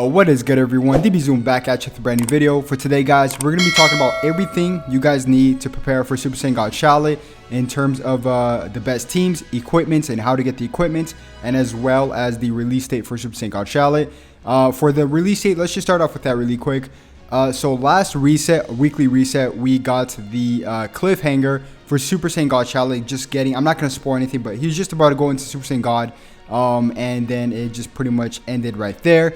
What is good, everyone? DB Zoom back at you with a brand new video. For today, guys, we're going to be talking about everything you guys need to prepare for Super Saiyan God Shallot in terms of the best teams, equipments, and how to get the equipment, and as well as the release date for Super Saiyan God Shallot. For the release date, let's just start off with that really quick. So last reset, weekly reset, we got the cliffhanger for Super Saiyan God Shallot. Just getting, I'm not going to spoil anything, but he's just about to go into Super Saiyan God. And then it just pretty much ended right there.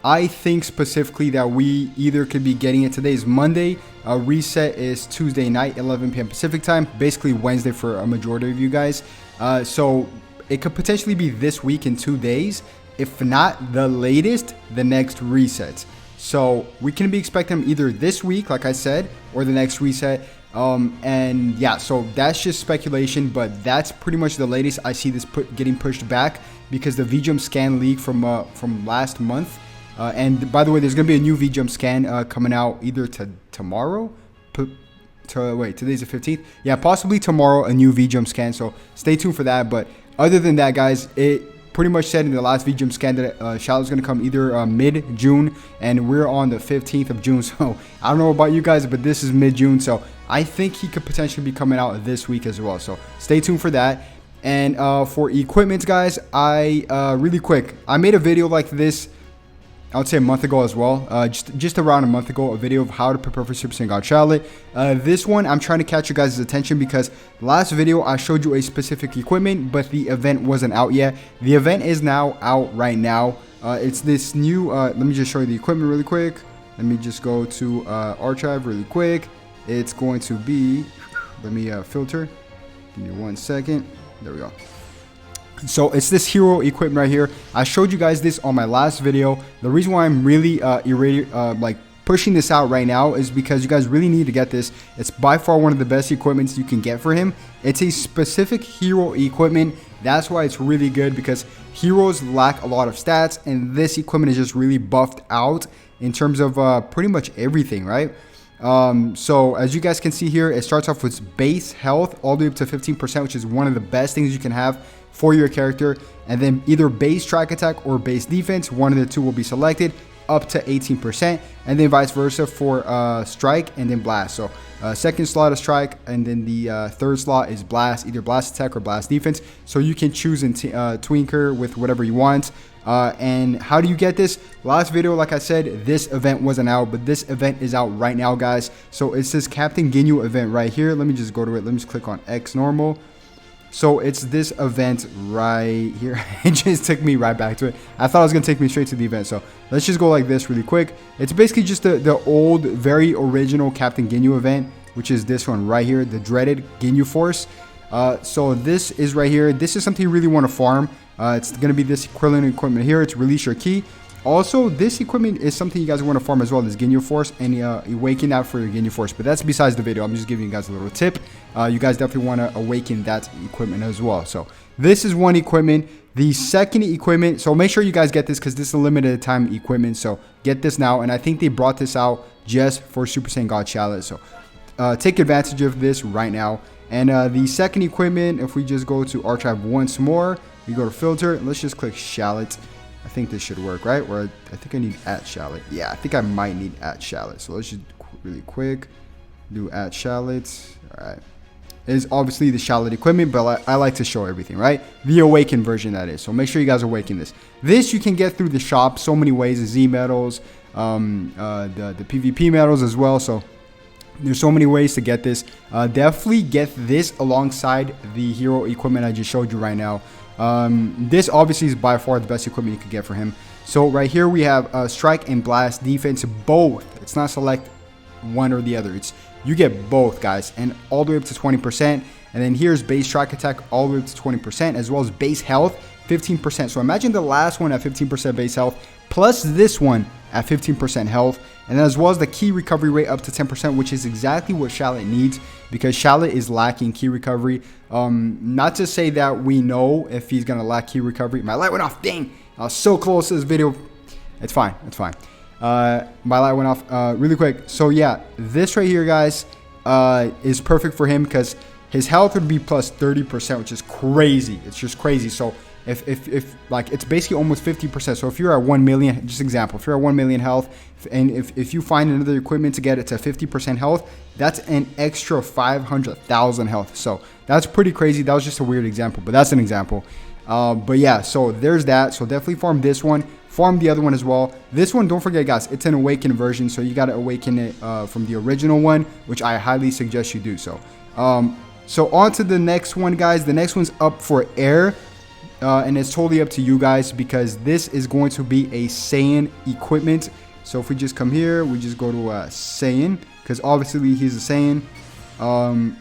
I think specifically that we either could be getting it. Today is Monday. Reset is Tuesday night, 11 p.m. Pacific time. Basically Wednesday for a majority of you guys. So it could potentially be this week in 2 days. If not the latest, the next reset. So we can be expecting them either this week, like I said, or the next reset. And yeah, so that's just speculation, but that's pretty much the latest. I see this getting pushed back because the VGM scan leak from last month. And by the way, there's gonna be a new VGM scan coming out either tomorrow. Wait, today's the 15th. Yeah, possibly tomorrow, a new VGM scan. So stay tuned for that. But other than that, guys, it pretty much said in the last VGM scan that Shallot's gonna come either mid-June, and we're on the 15th of June. So I don't know about you guys, but this is mid-June. So I think he could potentially be coming out this week as well. So stay tuned for that. And for equipment, guys, really quick, I made a video like this, I would say a month ago as well, just around a month ago, a video of how to prepare for Super Saiyan God Shallot. This one, I'm trying to catch you guys' attention because last video I showed you a specific equipment, but the event wasn't out yet. The event is now out right now. It's this new, let me just show you the equipment really quick. Let me just go to archive really quick. It's going to be, let me filter, give me 1 second. There we go. So it's this hero equipment right here. I showed you guys this on my last video. The reason why I'm really pushing this out right now is because you guys really need to get this. It's by far one of the best equipments you can get for him. It's a specific hero equipment. That's why it's really good, because heroes lack a lot of stats, and this equipment is just really buffed out in terms of pretty much everything, right? So as you guys can see here, it starts off with base health all the way up to 15%, which is one of the best things you can have for your character. And then either base strike attack or base defense, one of the two will be selected, up to 18%, and then vice versa for strike and then blast. So second slot is strike, and then the third slot is blast, either blast attack or blast defense. So you can choose and twinker with whatever you want. And how do you get this? Last video, like I said, this event wasn't out, but this event is out right now, guys. So it's this Captain Ginyu event right here. Let me just go to it. Let me just click on X normal. So it's this event right here. It just took me right back to it. I thought it was going to take me straight to the event. So let's just go like this really quick. It's basically just the old, very original Captain Ginyu event, which is this one right here, the dreaded Ginyu Force. So this is right here. This is something you really want to farm. It's going to be this equivalent equipment here. It's release your ki. Also, this equipment is something you guys want to farm as well, this Ginyu Force, and awaken that for your Ginyu Force. But that's besides the video. I'm just giving you guys a little tip. You guys definitely want to awaken that equipment as well. So this is one equipment. The second equipment, so make sure you guys get this because this is a limited time equipment. So get this now. And I think they brought this out just for Super Saiyan God Shallot. So take advantage of this right now. And the second equipment, if we just go to archive once more, we go to filter. Let's just click Shallot. I think this should work, right? Or I think I need @Shallot. Yeah, I think I might need @Shallot. So let's just really quick do @Shallot. All right. It is obviously the Shallot equipment, but I like to show everything, right? The awakened version, that is. So make sure you guys awaken this. This you can get through the shop so many ways. The Z medals, the PvP medals as well. So there's so many ways to get this. Definitely get this alongside the hero equipment I just showed you right now. This obviously is by far the best equipment you could get for him. So right here we have strike and blast defense, both. It's not select one or the other. It's you get both, guys, and all the way up to 20%. And then here's base strike attack all the way up to 20%, as well as base health 15%. So imagine the last one at 15% base health, plus this one at 15% health, and then as well as the key recovery rate up to 10%, which is exactly what Shallot needs, because Shallot is lacking key recovery. Not to say that we know if he's gonna lack key recovery. My light went off. Dang, I was so close to this video. It's fine. It's fine. My light went off really quick. So yeah, this right here, guys, is perfect for him because his health would be plus 30%, which is crazy. It's just crazy. So if like it's basically almost 50%. So if you're at 1 million, just example, if you're at 1 million health, and if you find another equipment to get it to 50% health, that's an extra 500,000 health. So that's pretty crazy. That was just a weird example, but that's an example. But yeah, so there's that. So definitely farm this one, farm the other one as well. This one, don't forget guys, it's an awakened version, so you got to awaken it from the original one, which I highly suggest you do so. So on to the next one, guys. The next one's up for air, and it's totally up to you guys, because this is going to be a Saiyan equipment. So if we just come here, we just go to Saiyan, because obviously he's a Saiyan.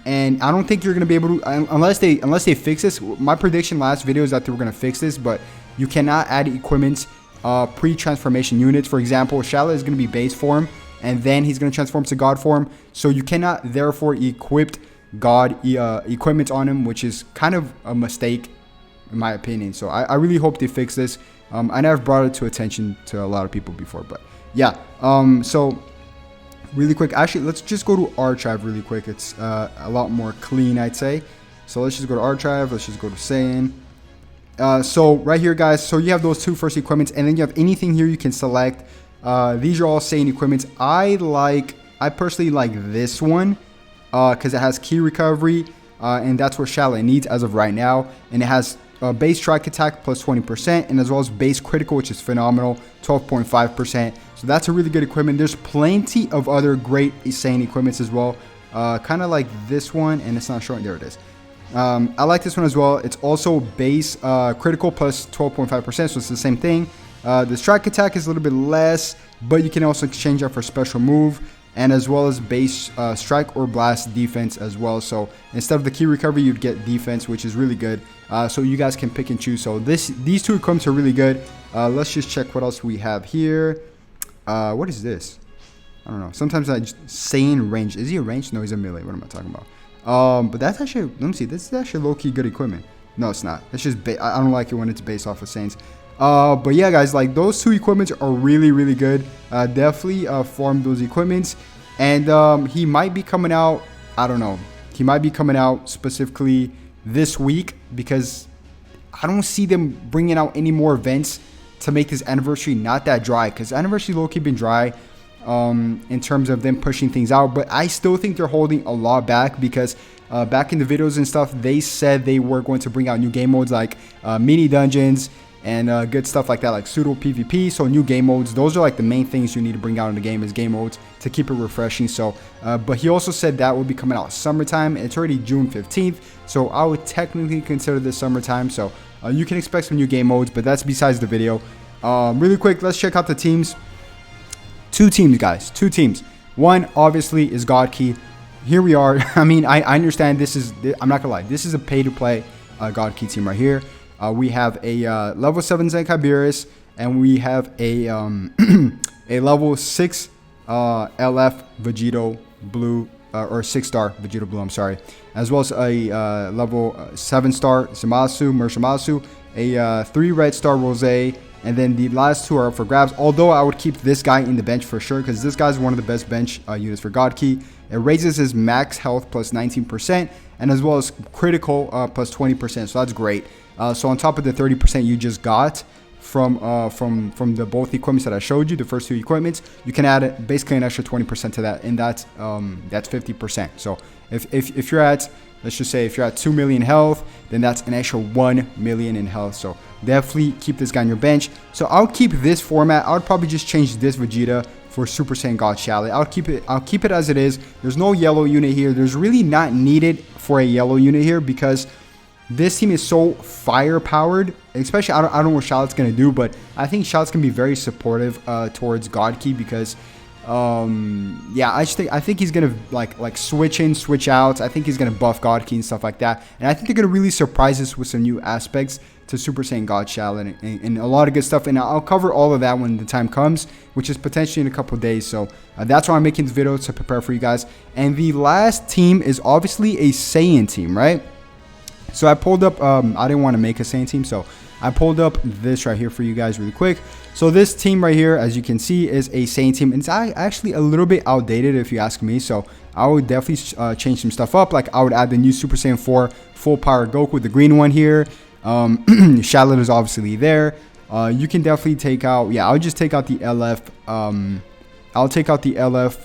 And I don't think you're going to be able to, unless they fix this. My prediction last video is that they were going to fix this, but you cannot add equipments pre-transformation units. For example, Shallot is going to be base form, and then he's going to transform to God form. So you cannot therefore equip God equipment on him, which is kind of a mistake in my opinion. So I really hope they fix this. I never brought it to attention to a lot of people before, but yeah. So really quick, actually, let's just go to archive really quick. It's a lot more clean, I'd say. So let's just go to archive. Let's just go to Saiyan. So right here, guys, so you have those two first equipments, and then you have anything here you can select. These are all Saiyan equipments. I personally like this one because it has key recovery, and that's what Shallot needs as of right now. And it has base strike attack plus 20%, and as well as base critical, which is phenomenal, 12.5%. So that's a really good equipment. There's plenty of other great Saiyan equipments as well, kind of like this one, and it's not showing. There it is. I like this one as well. It's also base critical plus 12.5%, so it's the same thing. The strike attack is a little bit less, but you can also exchange that for special move, and as well as base strike or blast defense as well. So instead of the key recovery, you'd get defense, which is really good. So you guys can pick and choose. So these two equipments are really good. Let's just check what else we have here. What is this? I don't know. Sometimes I just Saiyan range. Is he a range? No, he's a melee. What am I talking about? But that's actually, let me see. This is actually low-key good equipment. No, it's not. It's just I don't like it when it's based off of Saiyans. But yeah, guys, like those two equipments are really, really good. Definitely farm those equipments. And he might be coming out, I don't know. He might be coming out specifically this week, because I don't see them bringing out any more events to make this anniversary not that dry, because anniversary low-key been dry in terms of them pushing things out. But I still think they're holding a lot back, because back in the videos and stuff, they said they were going to bring out new game modes like mini dungeons and good stuff like that, like pseudo PvP. So new game modes, those are like the main things you need to bring out in the game, is game modes to keep it refreshing. So but he also said that will be coming out summertime. It's already June 15th, so I would technically consider this summertime. So you can expect some new game modes, but that's besides the video. Really quick, let's check out the teams. Two teams, guys, two teams. One obviously is God Key. Here we are. I mean, I understand this is, I'm not gonna lie, this is a pay to play God Key team right here. We have a level 7 Zenkai Beerus, and we have a a level 6 LF Vegeta Blue, or 6-star Vegeta Blue, I'm sorry, as well as a level 7-star Zamasu, Mershamasu, a 3 red star Rose, and then the last two are up for grabs. Although I would keep this guy in the bench for sure, because this guy's one of the best bench units for God Key. It raises his max health plus 19%, and as well as critical plus 20%, so that's great. So on top of the 30% you just got from the both equipments that I showed you, the first two equipments, you can add basically an extra 20% to that, and that's 50%. So if you're at, let's just say if you're at 2 million health, then that's an extra 1 million in health. So definitely keep this guy on your bench. So I'll keep this format. I would probably just change this Vegeta for Super Saiyan God Shallot. I'll keep it as it is. There's no yellow unit here. There's really not needed for a yellow unit here, because this team is so fire powered. Especially, I don't know what Shallot's gonna do, but I think Shallot's gonna be very supportive towards God Key, because yeah, I think he's gonna like switch in, switch out. I think he's gonna buff God Key and stuff like that, and I think they're gonna really surprise us with some new aspects to Super Saiyan God Shallot and a lot of good stuff. And I'll cover all of that when the time comes, which is potentially in a couple of days. So that's why I'm making this video, to prepare for you guys. And the last team is obviously a Saiyan team, right? So I pulled up, I didn't want to make a Saiyan team, so I pulled up this right here for you guys really quick. So this team right here, as you can see, is a Saiyan team. It's actually a little bit outdated if you ask me, so I would definitely change some stuff up. Like I would add the new Super Saiyan 4 full power Goku, the green one here. Shallot is obviously there. You can definitely take out, yeah, I'll just take out the LF. I'll take out the LF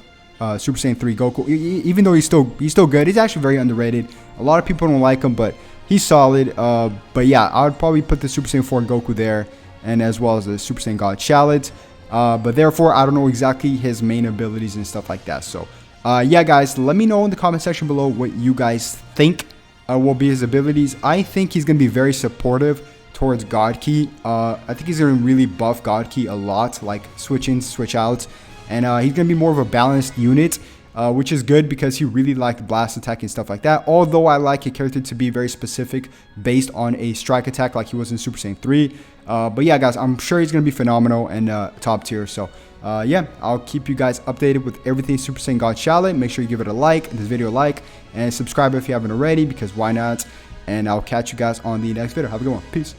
Super Saiyan 3 Goku. Even though he's still good, he's actually very underrated. A lot of people don't like him, but he's solid. But yeah, I would probably put the Super Saiyan 4 Goku there, and as well as the Super Saiyan God Shallot. But therefore, I don't know exactly his main abilities and stuff like that. So yeah, guys, let me know in the comment section below what you guys think will be his abilities. I think he's going to be very supportive towards God Ki. I think he's going to really buff God Ki a lot, like switch ins, switch outs. And he's going to be more of a balanced unit, which is good because he really liked blast attack and stuff like that. Although I like a character to be very specific based on a strike attack like he was in Super Saiyan 3. But yeah, guys, I'm sure he's going to be phenomenal and top tier. So yeah, I'll keep you guys updated with everything Super Saiyan God Shallot. Make sure you give it a like, this video a like, and subscribe if you haven't already, because why not? And I'll catch you guys on the next video. Have a good one. Peace.